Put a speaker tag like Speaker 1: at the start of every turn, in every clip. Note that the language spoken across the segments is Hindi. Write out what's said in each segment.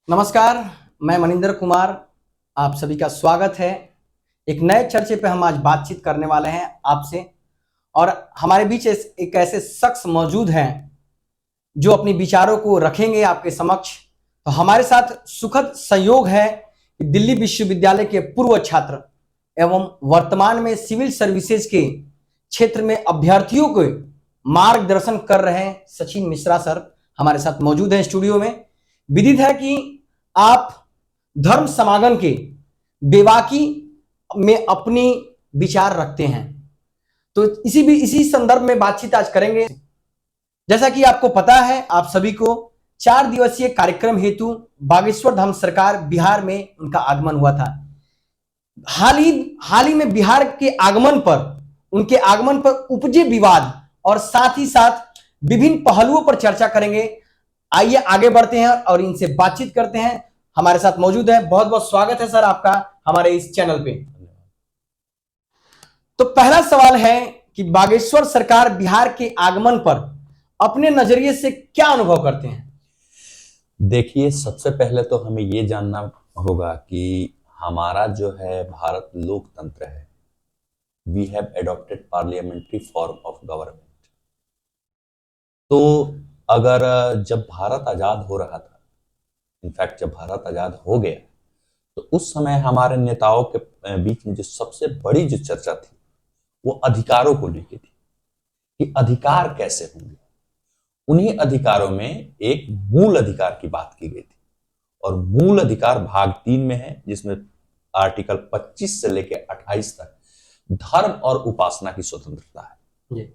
Speaker 1: नमस्कार। मैं मनिंदर कुमार, आप सभी का स्वागत है। एक नए चर्चे पे हम आज बातचीत करने वाले हैं आपसे। और हमारे बीच एक ऐसे शख्स मौजूद हैं जो अपनी विचारों को रखेंगे आपके समक्ष। तो हमारे साथ सुखद संयोग है कि दिल्ली विश्वविद्यालय के पूर्व छात्र एवं वर्तमान में सिविल सर्विसेज के क्षेत्र में अभ्यर्थियों को मार्गदर्शन कर रहे हैं सचिन मिश्रा सर हमारे साथ मौजूद हैं स्टूडियो में। विदित है कि आप धर्म समागम के बेबाकी में अपनी विचार रखते हैं, तो इसी संदर्भ में बातचीत आज करेंगे। जैसा कि आपको पता है, आप सभी को 4 दिवसीय कार्यक्रम हेतु बागेश्वर धाम सरकार बिहार में उनका आगमन हुआ था। हाल ही में बिहार के उनके आगमन पर उपजे विवाद और साथ ही साथ विभिन्न पहलुओं पर चर्चा करेंगे। आइए आगे बढ़ते हैं और इनसे बातचीत करते हैं। हमारे साथ मौजूद है, बहुत बहुत स्वागत है सर आपका हमारे इस चैनल पे। तो पहला सवाल है कि बागेश्वर सरकार बिहार के आगमन पर अपने नजरिए से क्या अनुभव करते हैं?
Speaker 2: देखिए, सबसे पहले तो हमें ये जानना होगा कि हमारा जो है भारत लोकतंत्र है। We have adopted parliamentary form of government. तो अगर जब भारत आजाद हो रहा था, इनफैक्ट जब भारत आजाद हो गया, तो उस समय हमारे नेताओं के बीच में जो सबसे बड़ी जो चर्चा थी वो अधिकारों को लेकर थी कि अधिकार कैसे होंगे। उन्हीं अधिकारों में एक मूल अधिकार की बात की गई थी, और मूल अधिकार भाग 3 में है, जिसमें आर्टिकल 25 से लेकर 28 तक धर्म और उपासना की स्वतंत्रता है।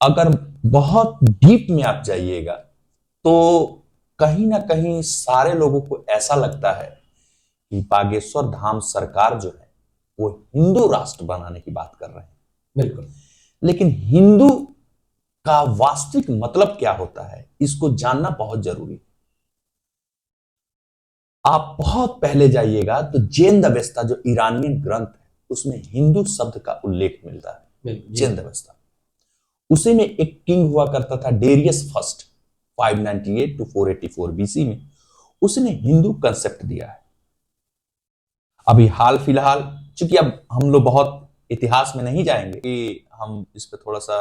Speaker 2: अगर बहुत डीप में आप जाइएगा तो कहीं ना कहीं सारे लोगों को ऐसा लगता है कि बागेश्वर धाम सरकार जो है वो हिंदू राष्ट्र बनाने की बात कर रहे हैं।
Speaker 1: बिल्कुल।
Speaker 2: लेकिन हिंदू का वास्तविक मतलब क्या होता है, इसको जानना बहुत जरूरी है। आप बहुत पहले जाइएगा तो जैन दवेस्ता जो ईरानियन ग्रंथ है उसमें हिंदू शब्द का उल्लेख मिलता है। जैन दवेस्ता, उसी में एक किंग हुआ करता था डेरियस फर्स्ट, 598 टू 484 बीसी में। उसने हिंदू कंसेप्ट दिया है। अभी हाल फिलहाल, चूंकि अब हम लोग बहुत इतिहास में नहीं जाएंगे कि हम इस पे थोड़ा सा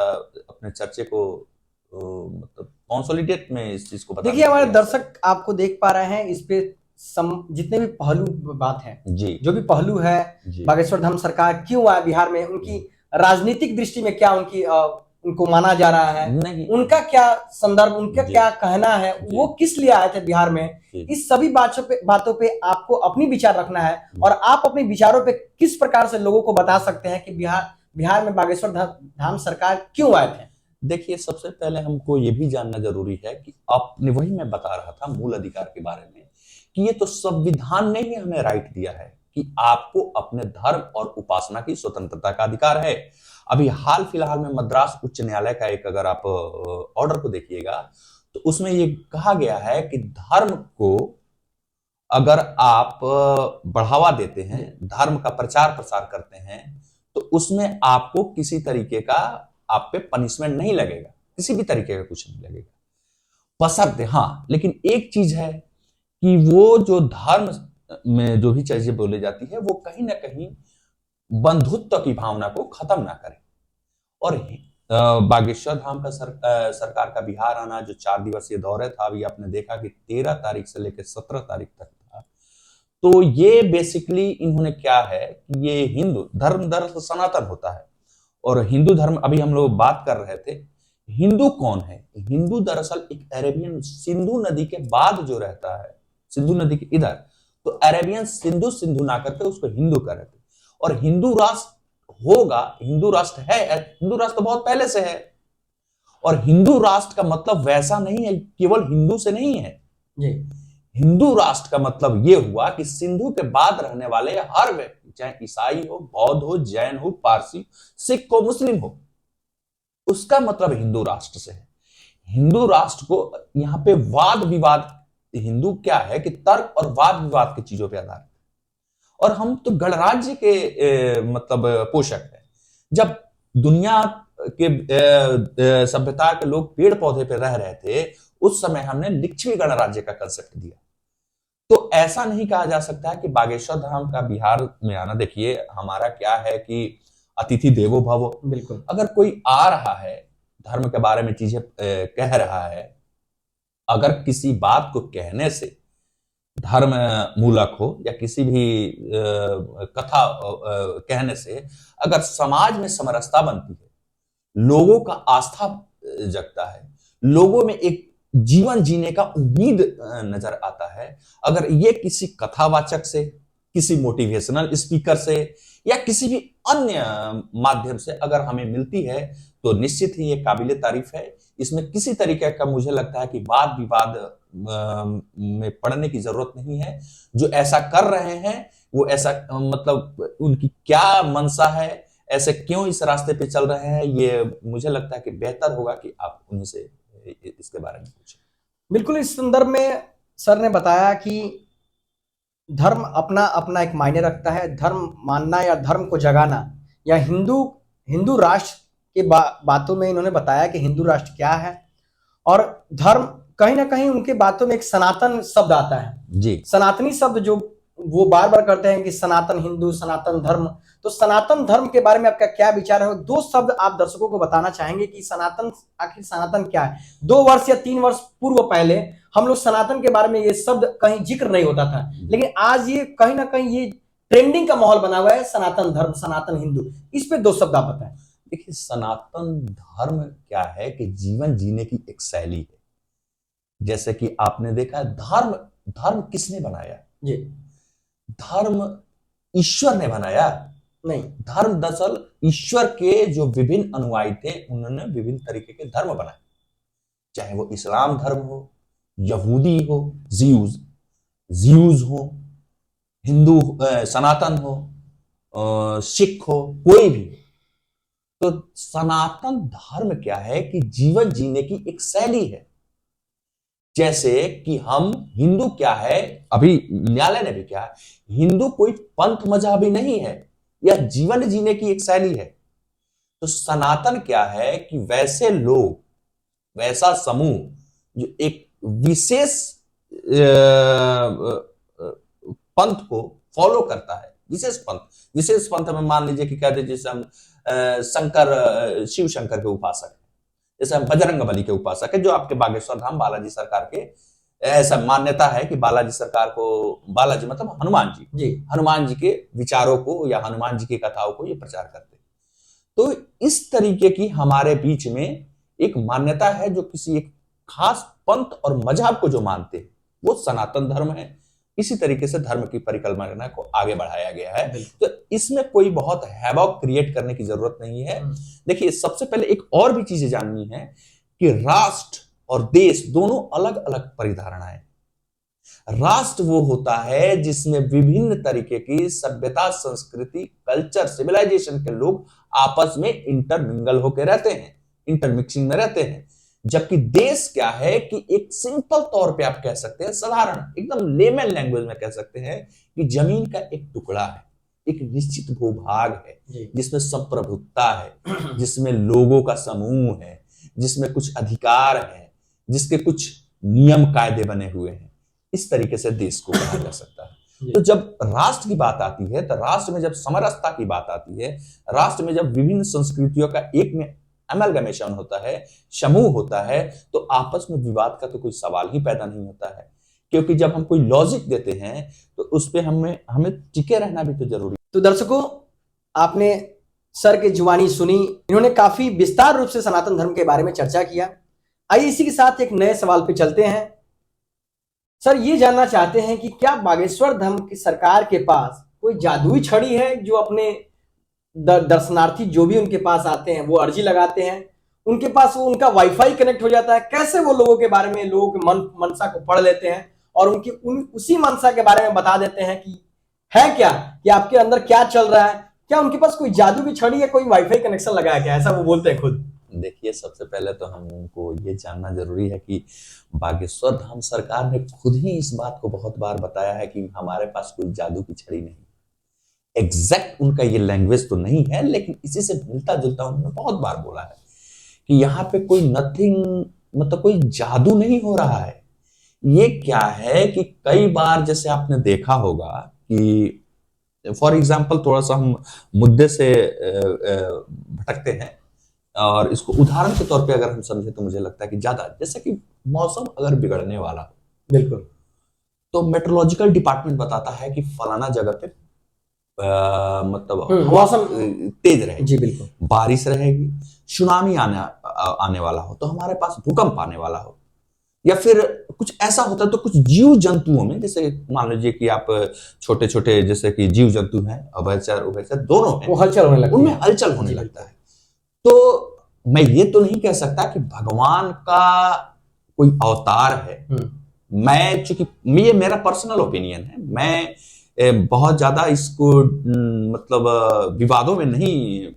Speaker 2: अपने चर्चे को मतलब कॉन्सोलिडेट में इस चीज को बता।
Speaker 1: देखिए, हमारे दर्शक आपको देख पा रहे हैं, इस पे जितने भी पहलू बात है
Speaker 2: जी,
Speaker 1: जो भी पहलू है, बागेश्वर धाम सरकार क्यों आए बिहार में, उनकी राजनीतिक दृष्टि में क्या उनको माना जा रहा है,
Speaker 2: नहीं,
Speaker 1: उनका क्या संदर्भ, उनका क्या कहना है, वो किस लिए आए थे बिहार में, इस सभी बातों पे आपको अपनी विचार रखना है। और आप अपने विचारों पे किस प्रकार से लोगों को बता सकते हैं कि बिहार में बागेश्वर धाम सरकार क्यों आए थे?
Speaker 2: देखिए, सबसे पहले हमको ये भी जानना जरूरी है कि आपने, वही मैं बता रहा था मूल अधिकार के बारे में, कि ये तो संविधान ने ही हमें राइट दिया है कि आपको अपने धर्म और उपासना की स्वतंत्रता का अधिकार है। अभी हाल फिलहाल में मद्रास उच्च न्यायालय का एक, अगर आप ऑर्डर को देखिएगा तो उसमें ये कहा गया है कि धर्म को अगर आप बढ़ावा देते हैं, धर्म का प्रचार प्रसार करते हैं, तो उसमें आपको किसी तरीके का आप पे पनिशमेंट नहीं लगेगा, किसी भी तरीके का कुछ नहीं लगेगा, बशर्ते, हाँ, लेकिन एक चीज है कि वो जो धर्म में जो भी चीजें बोली जाती है वो कहीं ना कहीं बंधुत्व की भावना को खत्म ना करे। और बागेश्वर धाम का सरकार का बिहार आना जो 4 दिवसीय दौरे था, अभी आपने देखा कि 13 तारीख से लेकर 17 तारीख तक था। तो ये बेसिकली इन्होंने क्या है कि ये हिंदू धर्म दरअसल सनातन होता है, और हिंदू धर्म, अभी हम लोग बात कर रहे थे, हिंदू कौन है? हिंदू दरअसल एक अरेबियन, सिंधु नदी के बाद जो रहता है, सिंधु नदी के इधर, तो अरेबियन सिंधु ना करके उसको हिंदू कर रहे थे। और हिंदू राष्ट्र होगा, हिंदू राष्ट्र है, हिंदू राष्ट्र तो बहुत पहले से है। और हिंदू राष्ट्र का मतलब वैसा नहीं है केवल हिंदू से नहीं है
Speaker 1: जी।
Speaker 2: हिंदू राष्ट्र का मतलब यह हुआ कि सिंधु के बाद रहने वाले हर व्यक्ति, चाहे ईसाई हो, बौद्ध हो, जैन हो, पारसी, सिख हो, मुस्लिम हो, उसका मतलब हिंदू राष्ट्र से है। हिंदू राष्ट्र को यहां पे वाद विवाद, हिंदू क्या है कि तर्क और वाद विवाद की चीजों पे आधारित, और हम तो गणराज्य के मतलब पोषक है। जब दुनिया के सभ्यता के लोग पेड़ पौधे पे रह रहे थे, उस समय हमने लिच्छवी गणराज्य का कंसेप्ट दिया। तो ऐसा नहीं कहा जा सकता है कि बागेश्वर धाम का बिहार में आना, देखिए हमारा क्या है कि अतिथि देवो भव।
Speaker 1: बिल्कुल।
Speaker 2: अगर कोई आ रहा है, धर्म के बारे में चीजें कह रहा है, अगर किसी बात को कहने से धर्म मूलक हो या किसी भी कथा कहने से अगर समाज में समरसता बनती है, लोगों का आस्था जगता है, लोगों में एक जीवन जीने का उम्मीद नजर आता है, अगर ये किसी कथावाचक से, किसी मोटिवेशनल स्पीकर से या किसी भी अन्य माध्यम से अगर हमें मिलती है, तो निश्चित ही ये काबिले तारीफ है। इसमें किसी तरीके का मुझे लगता है कि वाद विवाद में पड़ने की जरूरत नहीं है। जो ऐसा कर रहे हैं वो ऐसा मतलब उनकी क्या मंशा है, ऐसे क्यों इस रास्ते पे चल रहे हैं, ये मुझे लगता है कि बेहतर होगा कि आप उन्हीं से इसके बारे में पूछें।
Speaker 1: बिल्कुल, इस संदर्भ में सर ने बताया कि धर्म अपना अपना एक मायने रखता है। धर्म मानना या धर्म को जगाना या हिंदू राष्ट्र के बातों में इन्होंने बताया कि हिंदू राष्ट्र क्या है, और धर्म कहीं ना कहीं उनके बातों में एक सनातन शब्द आता है
Speaker 2: जी।
Speaker 1: सनातनी शब्द जो वो बार बार करते हैं कि सनातन हिंदू, सनातन धर्म। तो सनातन धर्म के बारे में आपका क्या विचार है? दो शब्द आप दर्शकों को बताना चाहेंगे कि सनातन, आखिर सनातन क्या है? 2 वर्ष या 3 वर्ष पूर्व पहले हम लोग सनातन के बारे में ये शब्द कहीं जिक्र नहीं होता था, लेकिन आज ये कहीं ना कहीं ये ट्रेंडिंग का माहौल बना हुआ है, सनातन धर्म, सनातन हिंदू। इस पे 2 शब्द आप बताएं।
Speaker 2: देखिए, सनातन धर्म क्या है कि जीवन जीने की एक शैली है। जैसे कि आपने देखा, धर्म किसने बनाया?
Speaker 1: जी।
Speaker 2: धर्म ईश्वर ने बनाया
Speaker 1: नहीं।
Speaker 2: धर्म दरअसल ईश्वर के जो विभिन्न अनुयायी थे, उन्होंने विभिन्न तरीके के धर्म बनाए, चाहे वो इस्लाम धर्म हो, यहूदी हो, ज्यूज हो, हिंदू सनातन हो, सिख हो, कोई भी। तो सनातन धर्म क्या है कि जीवन जीने की एक शैली है। जैसे कि हम हिंदू क्या है, अभी न्यायालय ने भी क्या है, हिंदू कोई पंथ मजहबी नहीं है, यह जीवन जीने की एक शैली है। तो सनातन क्या है कि वैसे लोग, वैसा समूह जो एक विशेष पंथ को फॉलो करता है, विशेष पंथ में मान लीजिए कि कहते जैसे हम शिव शंकर के उपासक हैं, जैसे हम बजरंग बली के उपासक है, जो आपके बागेश्वर धाम बालाजी सरकार के, ऐसा मान्यता है कि बालाजी सरकार को, बालाजी मतलब हनुमान जी, हनुमान जी के विचारों को या हनुमान जी की कथाओं को ये प्रचार करते हैं। तो इस तरीके की हमारे बीच में एक मान्यता है, जो किसी एक खास पंथ और मजहब को जो मानते हैं वो सनातन धर्म है। इसी तरीके से धर्म की परिकल्पना को आगे बढ़ाया गया है। तो इसमें कोई बहुत हैवॉक क्रिएट करने की जरूरत नहीं है। देखिए, सबसे पहले एक और भी चीजें जाननी है कि राष्ट्र और देश दोनों अलग अलग परिधारणाएं। राष्ट्र वो होता है जिसमें विभिन्न तरीके की सभ्यता, संस्कृति, कल्चर, सिविलाइजेशन के लोग आपस में इंटरमिंगल होकर रहते हैं, इंटरमिक्सिंग में रहते हैं। जबकि देश क्या है कि एक सिंपल तौर पे आप कह सकते हैं, साधारण एकदम लेमन लैंग्वेज में कह सकते हैं कि जमीन का एक टुकड़ा है, एक निश्चित भूभाग है जिसमें संप्रभुता है, जिसमें लोगों का समूह है, जिसमें कुछ अधिकार है, जिसके कुछ नियम कायदे बने हुए हैं। इस तरीके से देश को कहा जा सकता है। तो जब राष्ट्र की बात आती है, तो राष्ट्र में जब समरसता की बात आती है, राष्ट्र में जब विभिन्न संस्कृतियों का एक में अमलगमेशन होता है, समूह होता है, तो आपस में विवाद का तो कोई सवाल ही पैदा नहीं होता है। क्योंकि जब हम कोई लॉजिक देते हैं तो उस पे हमें टिके रहना भी तो जरूरी।
Speaker 1: तो दर्शकों, आपने सर की जुबानी सुनी, इन्होंने काफी विस्तार रूप से सनातन धर्म के बारे में चर्चा किया। आइए इसी के साथ एक नए सवाल पे चलते हैं। सर, ये जानना चाहते हैं कि क्या बागेश्वर धाम की सरकार के पास कोई जादुई छड़ी है, जो अपने दर्शनार्थी जो भी उनके पास आते हैं वो अर्जी लगाते हैं, उनके पास वो उनका वाईफाई कनेक्ट हो जाता है? कैसे वो लोगों के बारे में, लोगों के मनसा को पढ़ लेते हैं और उसी मनसा के बारे में बता देते हैं कि है क्या, कि आपके अंदर क्या चल रहा है? क्या उनके पास कोई जादू की छड़ी है, कोई वाईफाई कनेक्शन लगाया क्या? ऐसा वो बोलते हैं खुद।
Speaker 2: देखिए, सबसे पहले तो हमको ये जानना जरूरी है कि बागेश्वर धाम सरकार ने खुद ही इस बात को बहुत बार बताया है कि हमारे पास कोई जादू की छड़ी नहीं। एग्जैक्ट उनका ये लैंग्वेज तो नहीं है, लेकिन इसी से मिलता जुलता उन्होंने बहुत बार बोला है कि यहाँ पे कोई नथिंग, मतलब कोई जादू नहीं हो रहा है, ये क्या है कि कई बार जैसे आपने देखा होगा कि फॉर एग्जाम्पल थोड़ा सा हम मुद्दे से भटकते हैं, और इसको उदाहरण के तौर पे अगर हम समझे तो मुझे लगता है कि ज्यादा, जैसे कि मौसम अगर बिगड़ने वाला हो
Speaker 1: बिल्कुल।
Speaker 2: तो मेट्रोलॉजिकल डिपार्टमेंट बताता है कि फलाना जगह पे मतलब हवा
Speaker 1: मौसम
Speaker 2: तेज रहेगी,
Speaker 1: जी बिल्कुल।
Speaker 2: बारिश रहेगी, सुनामी आने वाला हो, तो हमारे पास भूकंप आने वाला हो, या फिर कुछ ऐसा होता है तो कुछ जीव जंतुओं में, जैसे मान लीजिए कि आप छोटे छोटे जैसे कि जीव जंतु हैं, अभयचर उभयचर दोनों
Speaker 1: वो
Speaker 2: हैं,
Speaker 1: हलचल होने लगती
Speaker 2: उनमें
Speaker 1: है।
Speaker 2: हलचल होने
Speaker 1: जी
Speaker 2: लगता है। तो मैं ये तो नहीं कह सकता कि भगवान का कोई अवतार है। मैं चूंकि ये मेरा पर्सनल ओपिनियन है, मैं बहुत ज्यादा इसको मतलब विवादों में नहीं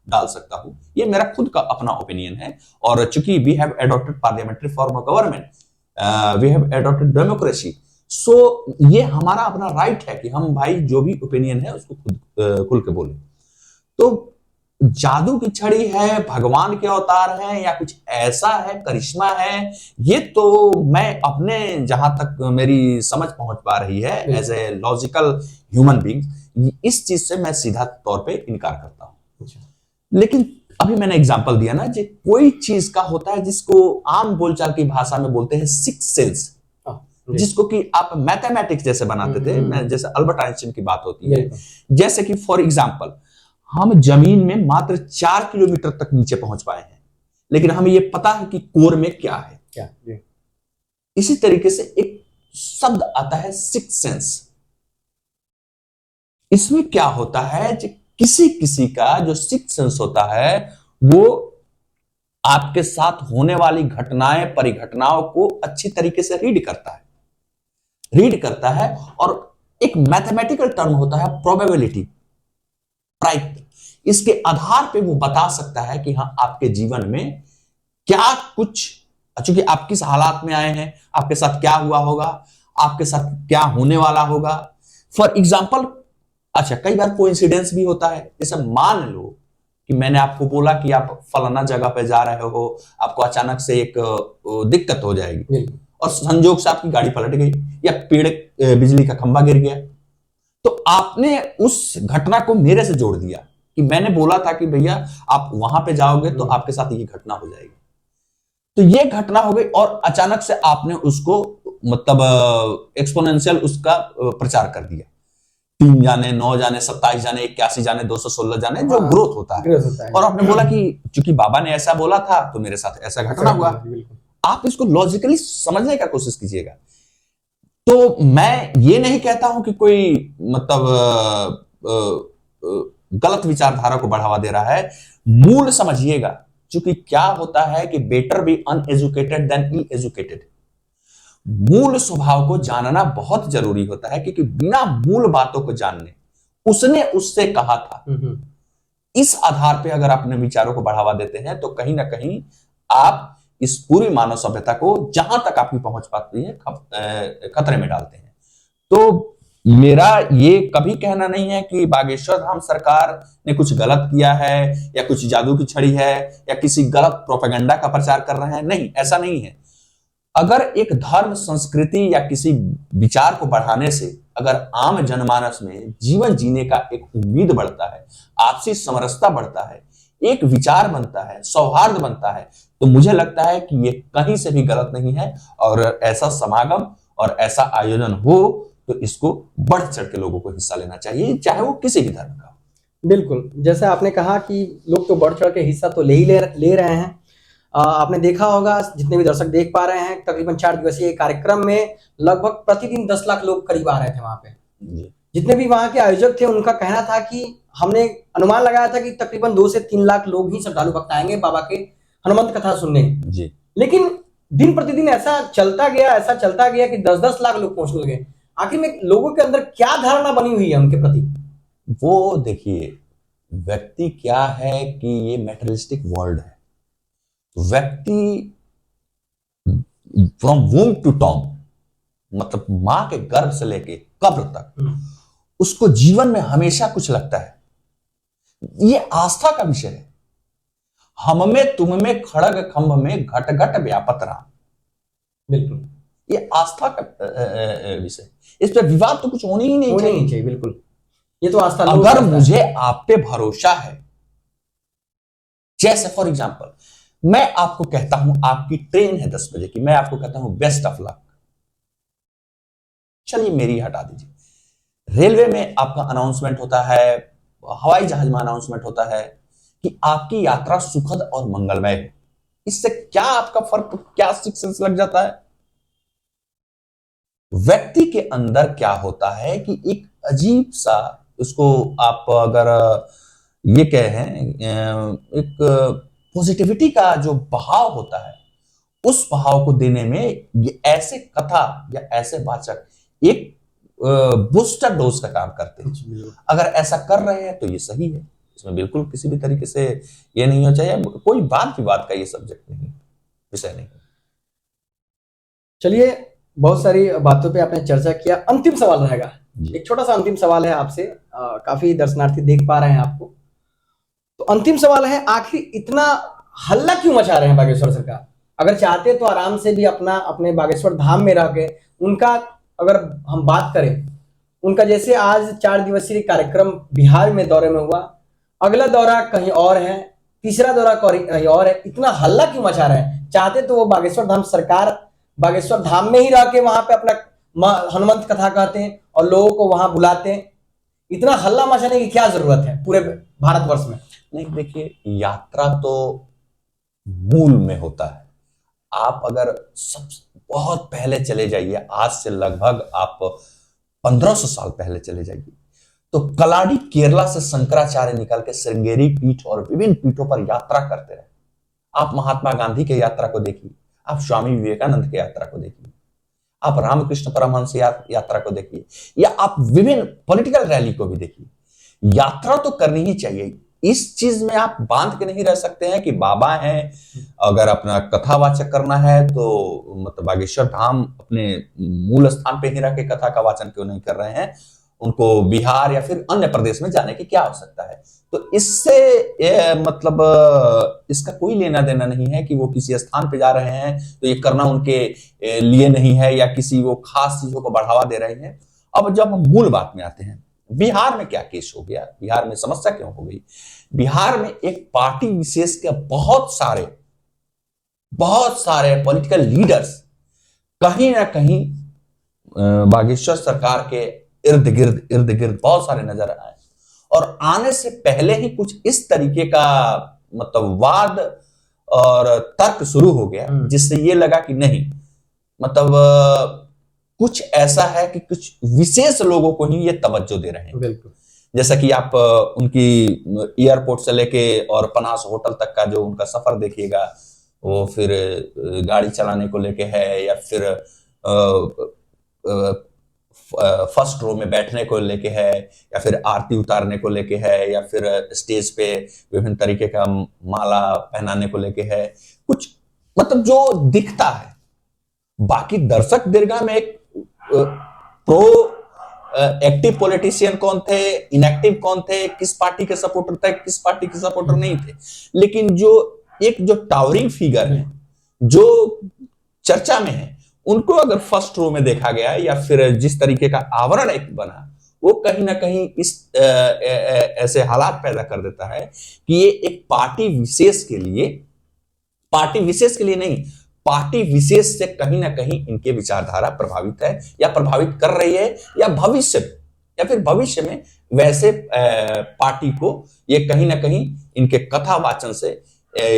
Speaker 2: डाल सकता हूं, ये मेरा खुद का अपना ओपिनियन है। और चूंकि we have adopted parliamentary form of government, we have adopted democracy, so ये हमारा अपना राइट है कि हम भाई जो भी ओपिनियन है उसको खुद खुल के बोले। तो जादू की छड़ी है, भगवान के अवतार हैं, या कुछ ऐसा है, करिश्मा है, ये तो मैं अपने जहां तक मेरी समझ पहुंच पा रही है as a logical human being, इस चीज से मैं सीधा तौर पे इनकार करता हूं। लेकिन अभी मैंने एग्जांपल दिया ना, जो कोई चीज का होता है जिसको आम बोलचाल की भाषा में बोलते हैं सिक्स सेंस, जिसको कि आप मैथमेटिक्स जैसे बनाते थे, जैसे अल्बर्ट आइंस्टाइन की बात होती है, जैसे कि फॉर एग्जांपल हम जमीन में मात्र 4 किलोमीटर तक नीचे पहुंच पाए हैं, लेकिन हमें यह पता है कि कोर में क्या है।
Speaker 1: क्या
Speaker 2: इसी तरीके से एक शब्द आता है सिक्स सेंस। इसमें क्या होता है कि किसी किसी का जो सिक्स सेंस होता है वो आपके साथ होने वाली घटनाएं परिघटनाओं को अच्छी तरीके से रीड करता है, और एक मैथमेटिकल टर्म होता है प्रोबेबिलिटी, प्राइट, इसके आधार पे वो बता सकता है कि हाँ आपके जीवन में क्या कुछ, चूंकि आप किस हालात में आए हैं, आपके साथ क्या हुआ होगा, आपके साथ क्या होने वाला होगा। फॉर एग्जाम्पल, अच्छा कई बार कोइंसिडेंस भी होता है, जैसे मान लो कि मैंने आपको बोला कि आप फलाना जगह पे जा रहे हो, आपको अचानक से एक दिक्कत हो जाएगी और संजोग से आपकी गाड़ी पलट गई या पेड़ बिजली का खंभा गिर गया, तो आपने उस घटना को मेरे से जोड़ दिया कि मैंने बोला था कि भैया आप वहां पे जाओगे तो आपके साथ ये घटना हो जाएगी, तो ये घटना हो गई और अचानक से आपने उसको मतलब एक्सपोनेंशियल उसका प्रचार कर दिया, 3 जाने, 9 जाने, 27 जाने, 81 जाने, 216 जाने, जो ग्रोथ होता है। और आपने बोला कि चूंकि बाबा ने ऐसा बोला था तो मेरे साथ ऐसा घटना हुआ। आप इसको लॉजिकली समझने का कोशिश कीजिएगा। तो मैं ये नहीं कहता हूं कि कोई मतलब गलत विचारधारा को बढ़ावा दे रहा है, मूल समझिएगा, क्योंकि क्या होता है कि better be uneducated than ill educated. मूल स्वभाव को जानना बहुत जरूरी होता है, क्योंकि बिना मूल बातों को जानने, उसने उससे कहा था, इस आधार पे अगर अपने विचारों को बढ़ावा देते हैं तो कहीं ना कहीं आप इस पूरी मानव सभ्यता को जहां तक आपकी पहुंच पाती है खतरे में डालते हैं। तो मेरा ये कभी कहना नहीं है कि बागेश्वर धाम सरकार ने कुछ गलत किया है या कुछ जादू की छड़ी है या किसी गलत प्रोपेगेंडा का प्रचार कर रहे हैं, नहीं, ऐसा नहीं है। अगर एक धर्म, संस्कृति या किसी विचार को बढ़ाने से अगर आम जनमानस में जीवन जीने का एक उम्मीद बढ़ता है, आपसी समरसता बढ़ता है, एक विचार बनता है, सौहार्द बनता है, तो मुझे लगता है कि ये कहीं से भी गलत नहीं है। और ऐसा समागम और ऐसा आयोजन हो तो इसको बढ़ चढ़ के लोगों को हिस्सा लेना चाहिए, चाहे वो किसी भी धर्म का।
Speaker 1: बिल्कुल, जैसे आपने कहा कि लोग तो बढ़ चढ़ के हिस्सा तो ले रहे हैं। आपने देखा होगा, जितने भी दर्शक देख पा रहे हैं, तकरीबन 4 दिवसीय कार्यक्रम में लगभग प्रतिदिन 10 लाख लोग करीब आ रहे थे वहां पे। जितने भी वहां के आयोजक थे उनका कहना था कि हमने अनुमान लगाया था कि तकरीबन 2 से 3 लाख लोग ही श्रद्धालु भक्त आएंगे बाबा के हनुमंत कथा सुनने जी। लेकिन दिन प्रतिदिन ऐसा चलता गया कि 10-10 लाख लोग पहुंचने लगे। आखिर में लोगों के अंदर क्या धारणा बनी हुई है उनके प्रति?
Speaker 2: वो देखिए, व्यक्ति क्या है कि ये मेटेरियलिस्टिक वर्ल्ड है। व्यक्ति फ्रॉम वूम टू टॉम, मतलब मां के गर्भ से लेके कब्र तक, उसको जीवन में हमेशा कुछ लगता है। ये आस्था का विषय है। हम में तुम में खड़ग खंभ में घट घट व्यापत राम।
Speaker 1: बिल्कुल,
Speaker 2: ये आस्था का विषय, इस पे विवाद तो कुछ होने ही नहीं
Speaker 1: होने
Speaker 2: चाहिए।
Speaker 1: नहीं चाहिए, बिल्कुल। ये तो आस्था,
Speaker 2: अगर मुझे आप पे भरोसा है, जैसे फॉर एग्जाम्पल मैं आपको कहता हूं आपकी ट्रेन है 10 बजे की, मैं आपको कहता हूं बेस्ट ऑफ लक, चलिए मेरी हटा दीजिए। रेलवे में आपका अनाउंसमेंट होता है, हवाई जहाज में अनाउंसमेंट होता है कि आपकी यात्रा सुखद और मंगलमय है। इससे क्या आपका फर्क, क्या सिक्स सेंस लग जाता है? व्यक्ति के अंदर क्या होता है कि एक अजीब सा, उसको आप अगर ये कहें एक पॉजिटिविटी का जो बहाव होता है, उस बहाव को देने में ये ऐसे कथा या ऐसे वाचक एक बूस्टर डोज का काम करते हैं। अगर ऐसा कर रहे हैं तो ये सही है, इसमें बिल्कुल किसी भी तरीके से ये नहीं होना चाहिए, कोई वाद विवाद का ये सब्जेक्ट नहीं, विषय नहीं।
Speaker 1: चलिए, बहुत सारी बातों पे आपने चर्चा किया। अंतिम सवाल रहेगा, एक छोटा सा अंतिम सवाल है आपसे। काफी दर्शनार्थी देख पा रहे हैं आपको, तो अंतिम सवाल है, आखिर इतना हल्ला क्यों मचा रहे हैं बागेश्वर सरकार? अगर चाहते तो आराम से भी अपना अपने बागेश्वर धाम में रह के उनका, अगर हम बात करें उनका, जैसे आज 4 दिवसीय कार्यक्रम बिहार में दौरे में हुआ, अगला दौरा कहीं और है, तीसरा दौरा कहीं और है, इतना हल्ला क्यों मचा रहे हैं? चाहते तो वो बागेश्वर धाम सरकार बागेश्वर धाम में ही रह के वहां पे अपना हनुमंत कथा कहते हैं और लोगों को वहां बुलाते हैं। इतना हल्ला मचाने की क्या जरूरत है पूरे भारतवर्ष में?
Speaker 2: नहीं, देखिए, यात्रा तो मूल में होता है। आप अगर सब बहुत पहले चले जाइए, आज से लगभग आप 1500 साल पहले चले जाइए, तो कलाड़ी केरला से शंकराचार्य निकल के श्रृंगेरी पीठ और विभिन्न पीठों पर यात्रा करते रहे। आप महात्मा गांधी की यात्रा को देखिए, आप स्वामी विवेकानंद की यात्रा को देखिए, आप रामकृष्ण परमहंस यात्रा को देखिए, या आप विभिन्न पॉलिटिकल रैली को भी देखिए। यात्रा तो करनी ही चाहिए। इस चीज में आप बांध के नहीं रह सकते हैं कि बाबा हैं, अगर अपना कथावाचक करना है तो मतलब बागेश्वर धाम अपने मूल स्थान पे ही रह के कथा का वाचन क्यों नहीं कर रहे हैं? उनको बिहार या फिर अन्य प्रदेश में जाने की क्या आवश्यकता है? तो इससे मतलब इसका कोई लेना देना नहीं है कि वो किसी स्थान पे जा रहे हैं तो ये करना उनके लिए नहीं है, या किसी वो खास चीजों को बढ़ावा दे रहे हैं। अब जब हम मूल बात में आते हैं, बिहार में क्या केस हो गया, बिहार में समस्या क्यों हो गई? बिहार में एक पार्टी विशेष के बहुत सारे पॉलिटिकल लीडर्स कहीं ना कहीं बागेश्वर सरकार के इर्द गिर्द बहुत सारे नजर आए, और आने से पहले ही कुछ इस तरीके का मतलब वाद और तर्क शुरू हो गया, जिससे ये लगा कि नहीं, मतलब कुछ ऐसा है कि कुछ विशेष लोगों को ही ये तवज्जो दे रहे हैं।
Speaker 1: बिल्कुल।
Speaker 2: जैसा कि आप उनकी एयरपोर्ट से लेके और पनास होटल तक का जो उनका सफर देखिएगा, वो फिर गाड़ी चलाने को लेके है, या फिर फर्स्ट रो में बैठने को लेके है, या फिर आरती उतारने को लेके है, या फिर स्टेज पे विभिन्न तरीके का माला पहनाने को लेके है, कुछ मतलब जो दिखता है। बाकी दर्शक दीर्घा में एक प्रो एक्टिव पॉलिटिशियन कौन थे, इनएक्टिव कौन थे, किस पार्टी के सपोर्टर थे, किस पार्टी के सपोर्टर नहीं थे, लेकिन जो टावरिंग फिगर है, जो चर्चा में है, उनको अगर फर्स्ट रो में देखा गया, या फिर जिस तरीके का आवरण एक बना, वो कहीं ना कहीं इस ऐसे हालात पैदा कर देता है कि ये एक पार्टी विशेष के लिए नहीं, पार्टी विशेष से कहीं ना कहीं इनके विचारधारा प्रभावित है, या प्रभावित कर रही है, या भविष्य में वैसे पार्टी को ये कहीं ना कहीं इनके कथा वाचन से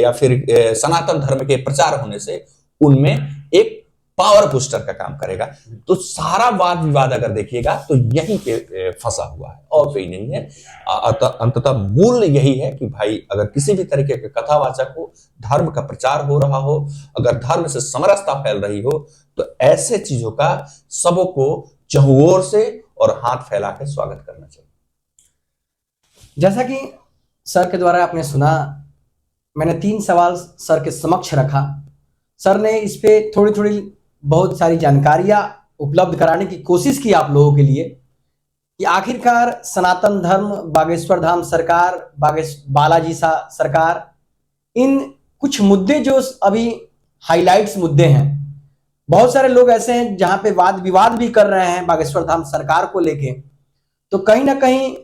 Speaker 2: या फिर सनातन धर्म के प्रचार होने से उनमें एक पावर बूस्टर का काम करेगा। तो सारा वाद विवाद अगर देखिएगा तो यहीं पे फंसा हुआ है, और कोई नहीं है। अंततः मूल यही है कि भाई, अगर किसी भी तरीके के कथावाचक हो, धर्म का प्रचार हो रहा हो, अगर धर्म से समरसता फैल रही हो, तो ऐसे चीजों का सबों को चहुओर से और हाथ फैला के स्वागत करना चाहिए।
Speaker 1: जैसा कि सर के द्वारा आपने सुना, मैंने 3 सवाल सर के समक्ष रखा। सर ने इस पे थोड़ी थोड़ी बहुत सारी जानकारियां उपलब्ध कराने की कोशिश की आप लोगों के लिए, कि आखिरकार सनातन धर्म, बागेश्वर धाम सरकार, बालाजी सरकार, इन कुछ मुद्दे जो अभी हाइलाइट्स मुद्दे हैं, बहुत सारे लोग ऐसे हैं जहां पे वाद विवाद भी कर रहे हैं बागेश्वर धाम सरकार को लेके। तो कहीं ना कहीं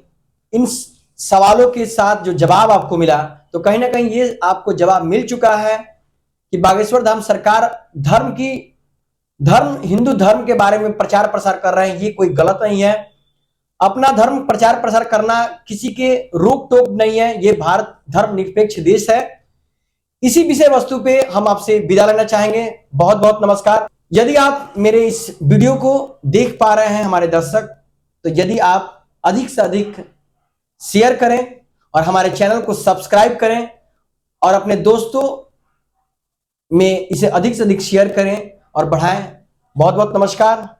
Speaker 1: इन सवालों के साथ जो जवाब आपको मिला, तो कहीं ना कहीं ये आपको जवाब मिल चुका है कि बागेश्वर धाम सरकार हिंदू धर्म के बारे में प्रचार प्रसार कर रहे हैं, ये कोई गलत नहीं है। अपना धर्म प्रचार प्रसार करना किसी के रोक टोक नहीं है, ये भारत धर्मनिरपेक्ष देश है। इसी विषय वस्तु पे हम आपसे विदा लेना चाहेंगे। बहुत बहुत नमस्कार। यदि आप मेरे इस वीडियो को देख पा रहे हैं हमारे दर्शक, तो यदि आप अधिक से अधिक शेयर करें और हमारे चैनल को सब्सक्राइब करें और अपने दोस्तों में इसे अधिक से अधिक शेयर करें और बढ़ाएं। बहुत बहुत नमस्कार।